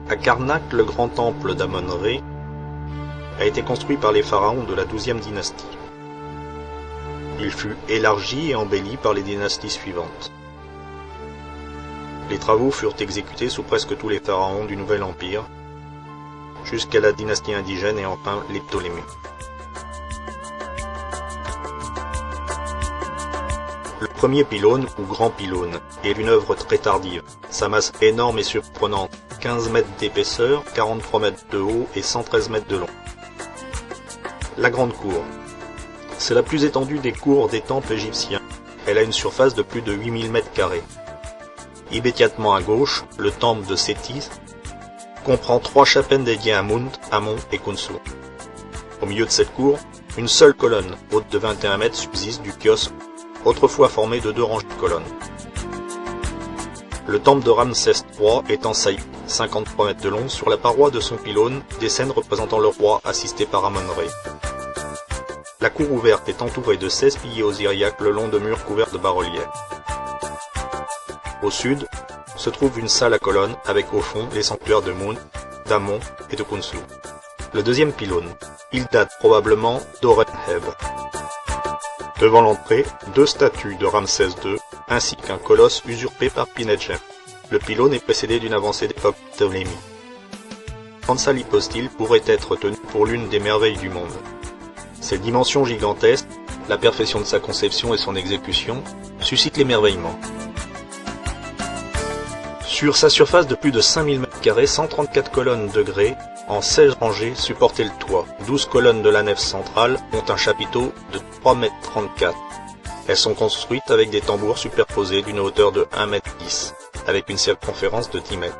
À Karnak, le grand temple d'Amon-Ré a été construit par les pharaons de la XIIe dynastie. Il fut élargi et embelli par les dynasties suivantes. Les travaux furent exécutés sous presque tous les pharaons du Nouvel Empire, jusqu'à la dynastie indigène et enfin les Ptolémées. Le premier pylône, ou grand pylône, est une œuvre très tardive. Sa masse énorme et surprenante, 15 mètres d'épaisseur, 43 mètres de haut et 113 mètres de long. La grande cour. C'est la plus étendue des cours des temples égyptiens. Elle a une surface de plus de 8000 mètres carrés. Immédiatement à gauche, le temple de Sétis comprend 3 chapelles dédiées à Mount, Amon et Khonsu. Au milieu de cette cour, une seule colonne, haute de 21 mètres, subsiste du kiosque, autrefois formé de 2 rangées de colonnes. Le temple de Ramsès III est en saillie, 53 mètres de long, sur la paroi de son pylône, des scènes représentant le roi assisté par Amon-Ré. La cour ouverte est entourée de 16 piliers osiriaques le long de murs couverts de bas-reliefs. Au sud se trouve une salle à colonnes avec au fond les sanctuaires de Mount, d'Amon et de Khonsu. Le deuxième pylône, il date probablement d'Horemheb. Devant l'entrée, 2 statues de Ramsès II ainsi qu'un colosse usurpé par Pinetjem. Le pylône est précédé d'une avancée d'époque Ptolémée. Ansal hypostyle pourrait être tenu pour l'une des merveilles du monde. Ses dimensions gigantesques, la perfection de sa conception et son exécution suscitent l'émerveillement. Sur sa surface de plus de 5000 m², 134 colonnes de grès en 16 rangées supportaient le toit. 12 colonnes de la nef centrale ont un chapiteau de 3,34 m. Elles sont construites avec des tambours superposés d'une hauteur de 1,10 m, avec une circonférence de 10 m.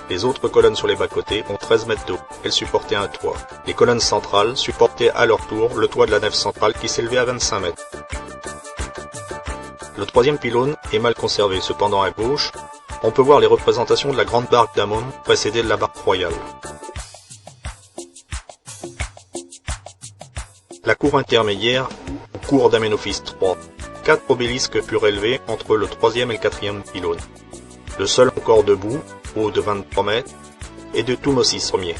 Les autres colonnes sur les bas-côtés ont 13 mètres de haut. Elles supportaient un toit. Les colonnes centrales supportaient à leur tour le toit de la nef centrale qui s'élevait à 25 mètres. Le troisième pylône est mal conservé. Cependant, à gauche, on peut voir les représentations de la grande barque d'Amon précédée de la barque royale. La cour intermédiaire, ou cour d'Amenophis III. 4 obélisques furent élevés entre le troisième et le quatrième pylône. Le seul encore debout, haut de 23 mètres, est de Thutmosis Ier.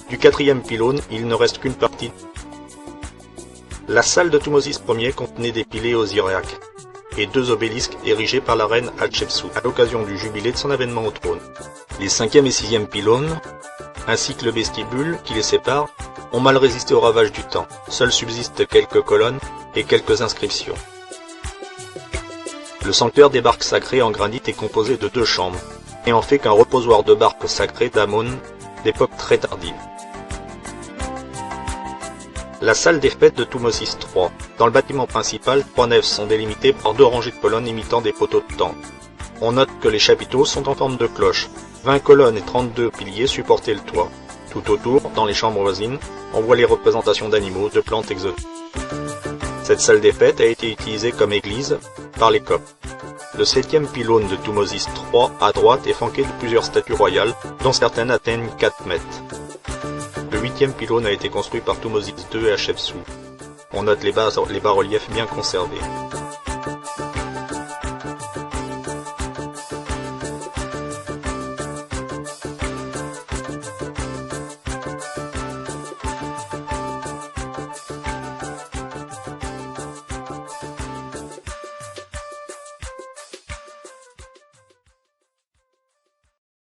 Du quatrième pylône, il ne reste qu'une partie. La salle de Thutmosis Ier contenait des piliers osiriaques et 2 obélisques érigés par la reine Hatshepsut à l'occasion du jubilé de son avènement au trône. Les 5e et 6e pylônes, ainsi que le vestibule qui les sépare, ont mal résisté aux ravages du temps. Seules subsistent quelques colonnes et quelques inscriptions. Le sanctuaire des barques sacrées en granit est composé de 2 chambres, et en fait qu'un reposoir de barques sacrées d'Amon d'époque très tardive. La salle des fêtes de Thutmosis III. Dans le bâtiment principal, 3 nefs sont délimitées par 2 rangées de colonnes imitant des poteaux de temple. On note que les chapiteaux sont en forme de cloche. 20 colonnes et 32 piliers supportaient le toit. Tout autour, dans les chambres voisines, on voit les représentations d'animaux, de plantes exotiques. Cette salle des fêtes a été utilisée comme église par les Coptes. Le 7e pylône de Thutmosis III, à droite, est flanqué de plusieurs statues royales, dont certaines atteignent 4 mètres. Le 8e pylône a été construit par Thutmosis II et Hatshepsut. On note les bas-reliefs bien conservés.